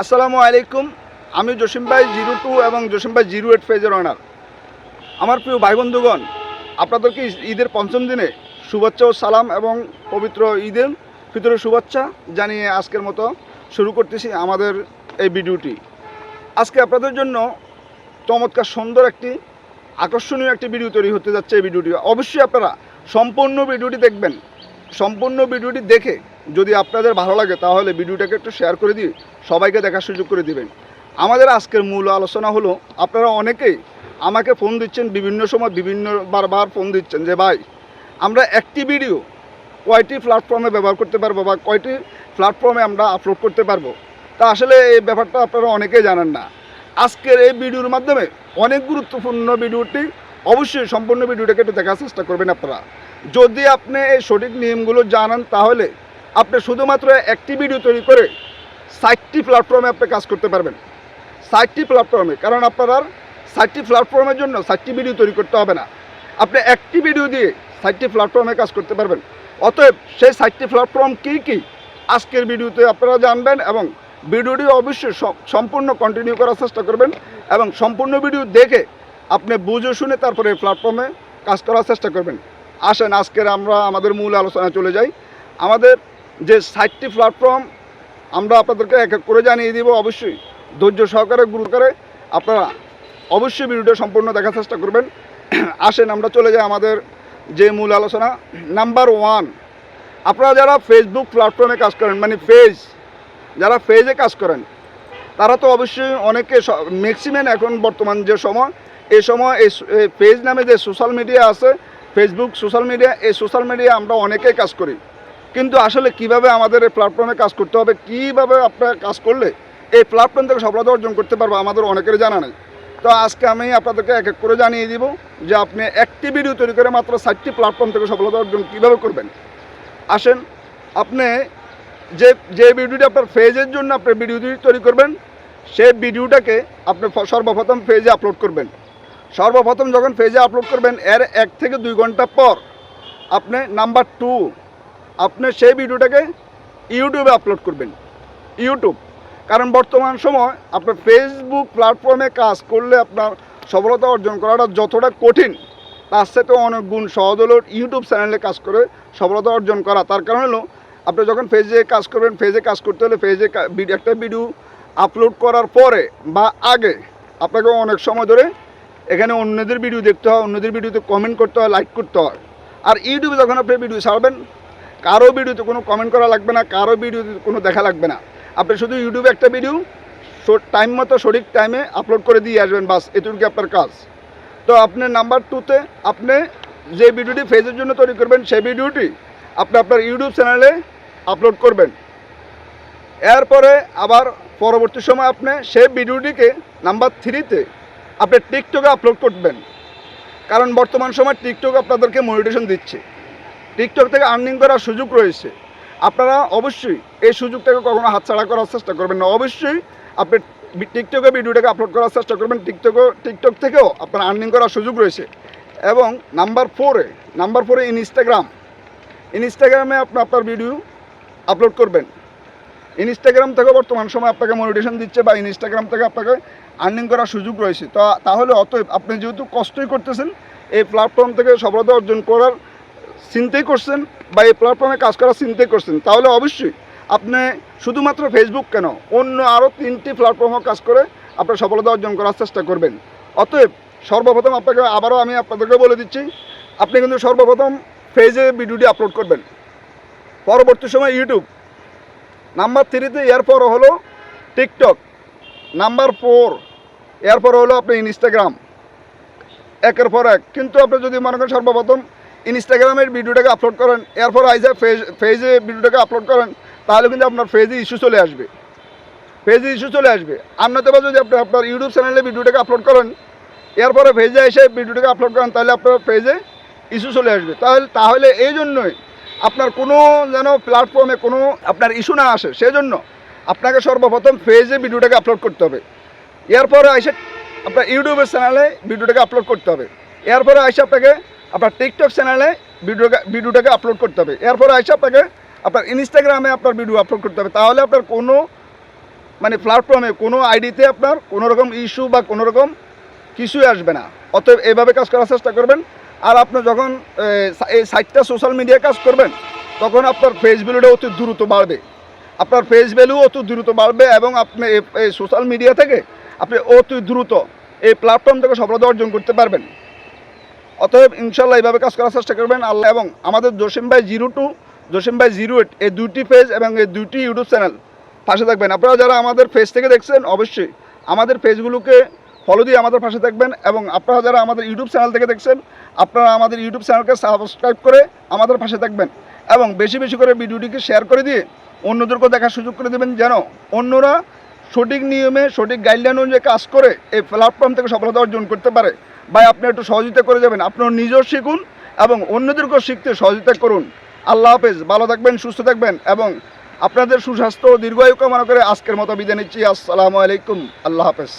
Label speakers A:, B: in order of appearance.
A: আসসালামু আলাইকুম। আমি জসিম ভাই 02 এবং জসিম ভাই 08 পেজের অনার। আমার প্রিয় ভাই বন্ধুগণ, আপনাদেরকে ঈদের পঞ্চম দিনে শুভেচ্ছা ও সালাম এবং পবিত্র ঈদের ভিতরে শুভেচ্ছা জানিয়ে আজকের মতো শুরু করতেছি আমাদের এই ভিডিওটি। আজকে আপনাদের জন্য চমৎকার সুন্দর একটি আকর্ষণীয় একটি ভিডিও তৈরি হতে যাচ্ছে। এই ভিডিওটি অবশ্যই আপনারা সম্পূর্ণ ভিডিওটি দেখবেন। সম্পূর্ণ ভিডিওটি দেখে যদি আপনাদের ভালো লাগে তাহলে ভিডিওটাকে একটু শেয়ার করে দিয়ে সবাইকে দেখার সুযোগ করে দিবেন। আমাদের আজকের মূল আলোচনা হলো, আপনারা অনেকেই আমাকে ফোন দিচ্ছেন, বিভিন্ন সময় বারবার ফোন দিচ্ছেন যে ভাই, আমরা একটি ভিডিও কয়টি প্ল্যাটফর্মে ব্যবহার করতে পারবো বা কয়টি প্ল্যাটফর্মে আমরা আপলোড করতে পারবো। তা আসলে এই ব্যাপারটা আপনারা অনেকেই জানেন না। আজকের এই ভিডিওর মাধ্যমে অনেক গুরুত্বপূর্ণ ভিডিওটি, অবশ্যই সম্পূর্ণ ভিডিওটাকে একটু দেখার চেষ্টা করবেন আপনারা। যদি আপনি এই সঠিক নিয়মগুলো জানেন তাহলে আপনি শুধুমাত্র একটি ভিডিও তৈরি করে 60টি প্ল্যাটফর্মে আপনি কাজ করতে পারবেন। 60টি প্ল্যাটফর্মে, কারণ আপনার 60টি প্ল্যাটফর্মের জন্য 60টি ভিডিও তৈরি করতে হবে না। আপনি একটি ভিডিও দিয়ে 60টি প্ল্যাটফর্মে কাজ করতে পারবেন। অতএব সেই 60টি প্ল্যাটফর্ম কী কী আজকের ভিডিওতে আপনারা জানবেন এবং ভিডিওটি অবশ্যই সম্পূর্ণ কন্টিনিউ করার চেষ্টা করবেন এবং সম্পূর্ণ ভিডিও দেখে আপনি বুঝে শুনে তারপরে প্ল্যাটফর্মে কাজ করার চেষ্টা করবেন। আসেন আজকের আমরা আমাদের মূল আলোচনায় চলে যাই। আমাদের যে 60টি প্ল্যাটফর্ম আমরা আপনাদেরকে এক এক করে জানিয়ে দিব। অবশ্যই ধৈর্য সহকারে গুরুত্ব করে আপনারা অবশ্যই ভিডিওটা সম্পূর্ণ দেখার চেষ্টা করবেন। আসেন আমরা চলে যাই আমাদের যে মূল আলোচনা। নাম্বার 1, আপনারা যারা ফেসবুক প্ল্যাটফর্মে কাজ করেন, মানে যারা পেজে কাজ করেন, তারা তো অবশ্যই অনেকে ম্যাক্সিমাম এখন বর্তমান যে সময়, এই সময় এই পেজ নামে যে সোশ্যাল মিডিয়া আছে, ফেসবুক সোশ্যাল মিডিয়া, এই সোশ্যাল মিডিয়া আমরা অনেকেই কাজ করি। কিন্তু আসলে কিভাবে আমাদের এই প্ল্যাটফর্মে কাজ করতে হবে, কীভাবে আপনারা কাজ করলে এই প্ল্যাটফর্ম থেকে সফলতা অর্জন করতে পারবো, আমাদের অনেকেরই জানা নেই। তো আজকে আমি আপনাদেরকে এক এক করে জানিয়ে দিব যে আপনি একটি ভিডিও তৈরি করে মাত্র 60টি প্ল্যাটফর্ম থেকে সফলতা অর্জন কীভাবে করবেন। আসেন, আপনি যে ভিডিওটি আপনার পেজের জন্য আপনি ভিডিওটি তৈরি করবেন, সেই ভিডিওটাকে আপনি সর্বপ্রথম পেজে আপলোড করবেন। সর্বপ্রথম যখন পেজে আপলোড করবেন, এর 1 থেকে 2 ঘন্টা পর আপনি নাম্বার 2, আপনি সেই ভিডিওটাকে ইউটিউবে আপলোড করবেন। ইউটিউব, কারণ বর্তমান সময় আপনার ফেসবুক প্ল্যাটফর্মে কাজ করলে আপনার সফলতা অর্জন করাটা যতটা কঠিন, তার সাথে অনেক গুণ সহজ হলো ইউটিউব চ্যানেলে কাজ করে সফলতা অর্জন করা। তার কারণ হলো, আপনি যখন পেজে কাজ করবেন, পেজে কাজ করতে হলে পেজে একটা ভিডিও আপলোড করার পরে বা আগে আপনাকে অনেক সময় ধরে এখানে অন্যদের ভিডিও দেখতে হয়, অন্যদের ভিডিওতে কমেন্ট করতে হয়, লাইক করতে হয়। আর ইউটিউবে যখন আপনি ভিডিও ছাড়বেন, কারো ভিডিওতে কোনো কমেন্ট করা লাগবে না, কারো ভিডিওতে কোনো দেখা লাগবে না। আপনি শুধু ইউটিউবে একটা ভিডিও টাইম মতো সঠিক টাইমে আপলোড করে দিয়ে আসবেন, বাস এটুকুই আপনার কাজ। তো আপনি নাম্বার 2তে আপনি যে ভিডিওটি পেজের জন্য তৈরি করবেন, সেই ভিডিওটি আপনি আপনার ইউটিউব চ্যানেলে আপলোড করবেন। এরপরে আবার পরবর্তী সময় আপনি সেই ভিডিওটিকে নাম্বার 3তে আপনি টিকটকে আপলোড করবেন। কারণ বর্তমান সময় টিকটক আপনাদেরকে মনিটাইজেশন দিচ্ছে, টিকটক থেকে আর্নিং করার সুযোগ রয়েছে। আপনারা অবশ্যই এই সুযোগটাকে কখনো হাতছাড়া করার চেষ্টা করবেন না। অবশ্যই আপনি টিকটকে ভিডিওটাকে আপলোড করার চেষ্টা করবেন। টিকটক থেকেও আপনার আর্নিং করার সুযোগ রয়েছে। এবং নাম্বার 4 ইনস্টাগ্রামে আপনি আপনার ভিডিও আপলোড করবেন। ইনস্টাগ্রাম থেকে বর্তমান সময় আপনাকে মনিটাইজেশন দিচ্ছে বা ইনস্টাগ্রাম থেকে আপনাকে আর্নিং করার সুযোগ রয়েছে। তো তাহলে অতএব আপনি যেহেতু কষ্টই করতেছেন, এই প্ল্যাটফর্ম থেকে সফলতা অর্জন করার চিন্তাই করছেন বা এই প্ল্যাটফর্মে কাজ করার চিন্তাই করছেন, তাহলে অবশ্যই আপনি শুধুমাত্র ফেসবুক কেন, অন্য আরও 3টি প্ল্যাটফর্মে কাজ করে আপনার সফলতা অর্জন করার চেষ্টা করবেন। অতএব সর্বপ্রথম আমি আপনাদেরকে বলে দিচ্ছি, আপনি কিন্তু সর্বপ্রথম পেজে ভিডিওটি আপলোড করবেন। পরবর্তী সময় ইউটিউব, নাম্বার 3তে এরপর হলো টিকটক, নাম্বার 4 এরপর হলো আপনি ইনস্টাগ্রাম, একের পর এক। কিন্তু আপনি যদি মনে করেন সর্বপ্রথম ইনস্টাগ্রামের ভিডিওটাকে আপলোড করেন, এরপর আইসা পেজে ভিডিওটাকে আপলোড করেন, তাহলে কিন্তু আপনার পেজে ইস্যু চলে আসবে। আর নয়তো যদি আপনি আপনার ইউটিউব চ্যানেলে ভিডিওটাকে আপলোড করেন, এরপরে পেজে এসে ভিডিওটাকে আপলোড করেন, তাহলে আপনার পেজে ইস্যু চলে আসবে। তাহলে এই জন্যই আপনার কোনো যেন প্ল্যাটফর্মে কোনো আপনার ইস্যু না আসে, সেজন্য আপনাকে সর্বপ্রথম পেজে ভিডিওটাকে আপলোড করতে হবে। এরপরে এসে আপনার ইউটিউবের চ্যানেলে ভিডিওটাকে আপলোড করতে হবে। এরপরে এসে আপনাকে আপনার টিকটক চ্যানেলে ভিডিওটাকে আপলোড করতে হবে। এরপরে এসে আপনাকে আপনার ইনস্টাগ্রামে আপনার ভিডিও আপলোড করতে হবে। তাহলে আপনার কোনো মানে প্ল্যাটফর্মে কোনো আইডিতে আপনার কোনো রকম ইস্যু বা কোনো রকম কিছুই আসবে না। অতএব এইভাবে কাজ করার চেষ্টা করবেন। আর আপনি যখন এই সাইটটা সোশ্যাল মিডিয়ায় কাজ করবেন তখন আপনার ফেস ভ্যালুটা অতি দ্রুত বাড়বে, আপনার ফেস ভ্যালু অতি দ্রুত বাড়বে এবং আপনি এই সোশ্যাল মিডিয়া থেকে আপনি অতি দ্রুত এই প্ল্যাটফর্ম থেকে সফলতা অর্জন করতে পারবেন। অতএব ইনশাল্লাহ এইভাবে কাজ করার চেষ্টা করবেন আল্লাহ। এবং আমাদের জসিম ভাই 02, জসিম ভাই 08 এই দুইটি পেজ এবং এই দুইটি ইউটিউব চ্যানেল পাশে থাকবেন। আপনারা যারা আমাদের পেজ থেকে দেখছেন অবশ্যই আমাদের পেজগুলোকে ফলো দিয়ে আমাদের পাশে থাকবেন, এবং আপনারা যারা আমাদের ইউটিউব চ্যানেল থেকে দেখছেন আপনারা আমাদের ইউটিউব চ্যানেলকে সাবস্ক্রাইব করে আমাদের পাশে থাকবেন, এবং বেশি বেশি করে ভিডিওটিকে শেয়ার করে দিয়ে অন্যদেরকেও দেখার সুযোগ করে দেবেন, যেন অন্যরা সঠিক নিয়মে সঠিক গাইডলাইন অনুযায়ী কাজ করে এই প্ল্যাটফর্ম থেকে সফলতা অর্জন করতে পারে। ভাই আপনি একটু সহযোগিতা করে যাবেন, আপনার নিজেও শিখুন এবং অন্যদেরকেও শিখতে সহযোগিতা করুন। আল্লাহ হাফেজ, ভালো থাকবেন, সুস্থ থাকবেন এবং আপনাদের সুস্বাস্থ্য ও দীর্ঘায়ু কামনা করে আজকের মতো বিদায় নিচ্ছি। আসসালামু আলাইকুম, আল্লাহ হাফেজ।